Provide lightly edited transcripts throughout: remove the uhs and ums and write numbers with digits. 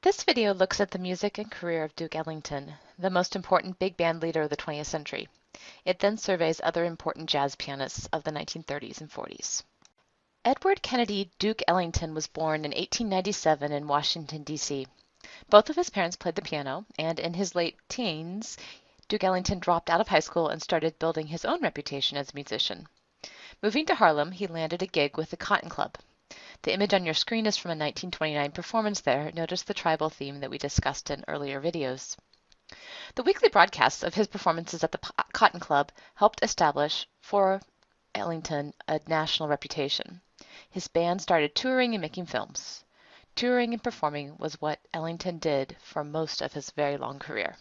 This video looks at the music and career of Duke Ellington, the most important big band leader of the 20th century. It then surveys other important jazz pianists of the 1930s and 40s. Edward Kennedy Duke Ellington was born in 1897 in Washington, D.C. Both of his parents played the piano, and in his late teens, Duke Ellington dropped out of high school and started building his own reputation as a musician. Moving to Harlem, he landed a gig with the Cotton Club. The image on your screen is from a 1929 performance there. Notice the tribal theme that we discussed in earlier videos. The weekly broadcasts of his performances at the Cotton Club helped establish for Ellington a national reputation. His band started touring and making films. Touring and performing was what Ellington did for most of his very long career.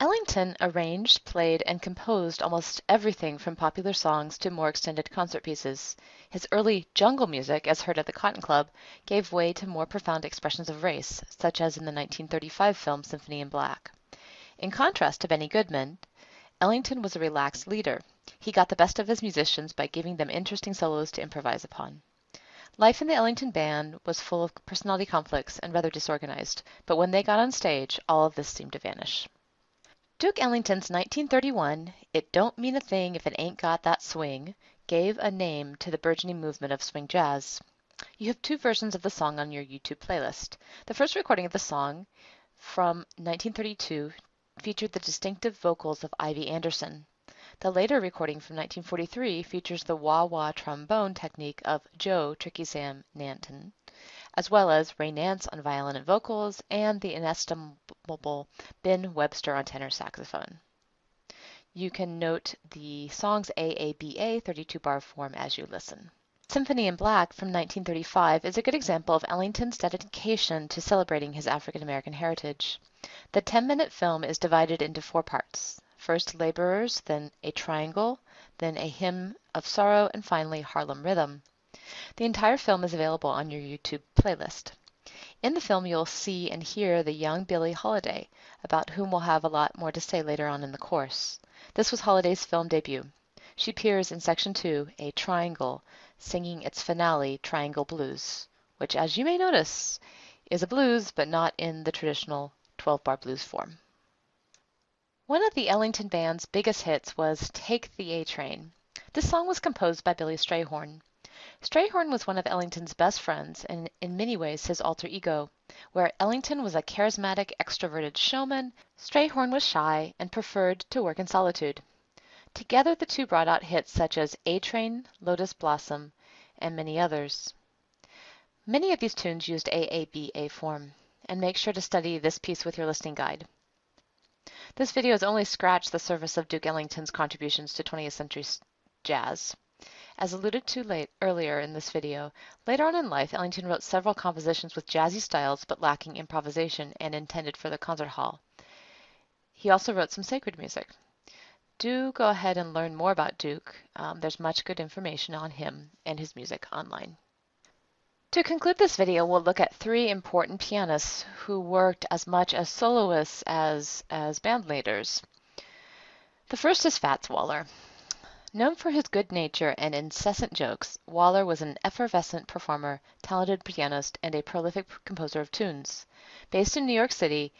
Ellington arranged, played, and composed almost everything from popular songs to more extended concert pieces. His early jungle music, as heard at the Cotton Club, gave way to more profound expressions of race, such as in the 1935 film Symphony in Black. In contrast to Benny Goodman, Ellington was a relaxed leader. He got the best of his musicians by giving them interesting solos to improvise upon. Life in the Ellington band was full of personality conflicts and rather disorganized, but when they got on stage, all of this seemed to vanish. Duke Ellington's 1931 "It Don't Mean a Thing If It Ain't Got That Swing" gave a name to the burgeoning movement of swing jazz. You have two versions of the song on your YouTube playlist. The first recording of the song, from 1932, featured the distinctive vocals of Ivy Anderson. The later recording from 1943 features the wah-wah trombone technique of Joe "Tricky Sam" Nanton, as well as Ray Nance on violin and vocals, and the inestimable Ben Webster on tenor saxophone. You can note the song's AABA 32-bar form as you listen. Symphony in Black from 1935 is a good example of Ellington's dedication to celebrating his African American heritage. The 10-minute film is divided into 4 parts. First Laborers, then A Triangle, then A Hymn of Sorrow, and finally Harlem Rhythm. The entire film is available on your YouTube playlist. In the film, you'll see and hear the young Billie Holiday, about whom we'll have a lot more to say later on in the course. This was Holiday's film debut. She appears in Section 2, A Triangle, singing its finale, Triangle Blues, which, as you may notice, is a blues, but not in the traditional 12-bar blues form. One of the Ellington Band's biggest hits was Take the A Train. This song was composed by Billy Strayhorn. Strayhorn was one of Ellington's best friends and in many ways his alter ego. Where Ellington was a charismatic, extroverted showman, Strayhorn was shy and preferred to work in solitude. Together the two brought out hits such as A Train, Lotus Blossom, and many others. Many of these tunes used AABA form, and make sure to study this piece with your listening guide. This video has only scratched the surface of Duke Ellington's contributions to 20th century jazz. As alluded to earlier in this video, later on in life, Ellington wrote several compositions with jazzy styles but lacking improvisation and intended for the concert hall. He also wrote some sacred music. Do go ahead and learn more about Duke. There's much good information on him and his music online. To conclude this video, we'll look at 3 important pianists who worked as much as soloists as band leaders. The first is Fats Waller. Known for his good nature and incessant jokes, Waller was an effervescent performer, talented pianist, and a prolific composer of tunes. Based in New York City,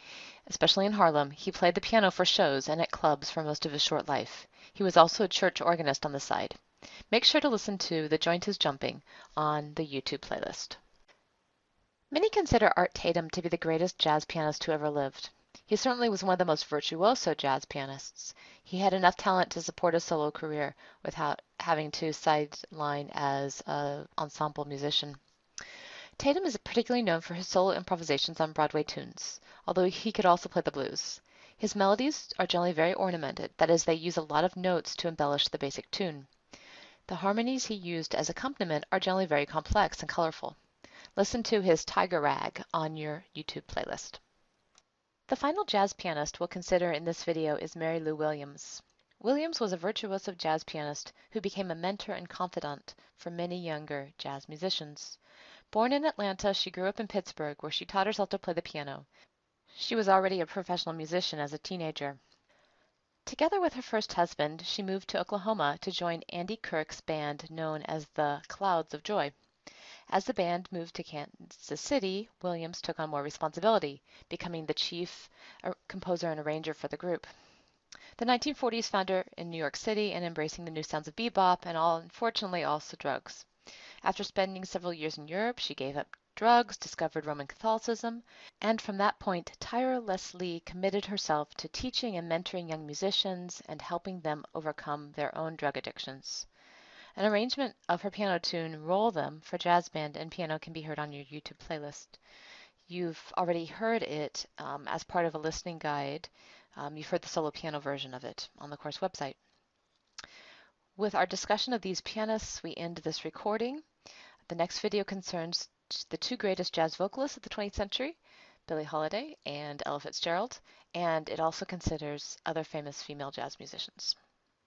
especially in Harlem, he played the piano for shows and at clubs for most of his short life. He was also a church organist on the side. Make sure to listen to The Joint is Jumping on the YouTube playlist. Many consider Art Tatum to be the greatest jazz pianist who ever lived. He certainly was one of the most virtuoso jazz pianists. He had enough talent to support a solo career without having to sideline as an ensemble musician. Tatum is particularly known for his solo improvisations on Broadway tunes, although he could also play the blues. His melodies are generally very ornamented, that is, they use a lot of notes to embellish the basic tune. The harmonies he used as accompaniment are generally very complex and colorful. Listen to his Tiger Rag on your YouTube playlist. The final jazz pianist we'll consider in this video is Mary Lou Williams. Williams was a virtuoso jazz pianist who became a mentor and confidant for many younger jazz musicians. Born in Atlanta, she grew up in Pittsburgh, where she taught herself to play the piano. She was already a professional musician as a teenager. Together with her first husband, she moved to Oklahoma to join Andy Kirk's band known as the Clouds of Joy. As the band moved to Kansas City, Williams took on more responsibility, becoming the chief composer and arranger for the group. The 1940s found her in New York City and embracing the new sounds of bebop and unfortunately also drugs. After spending several years in Europe, she gave up drugs, discovered Roman Catholicism, and from that point tirelessly committed herself to teaching and mentoring young musicians and helping them overcome their own drug addictions. An arrangement of her piano tune Roll Them for jazz band and piano can be heard on your YouTube playlist. You've already heard it as part of a listening guide. You've heard the solo piano version of it on the course website. With our discussion of these pianists, we end this recording. The next video concerns the two greatest jazz vocalists of the 20th century, Billie Holiday and Ella Fitzgerald, and it also considers other famous female jazz musicians.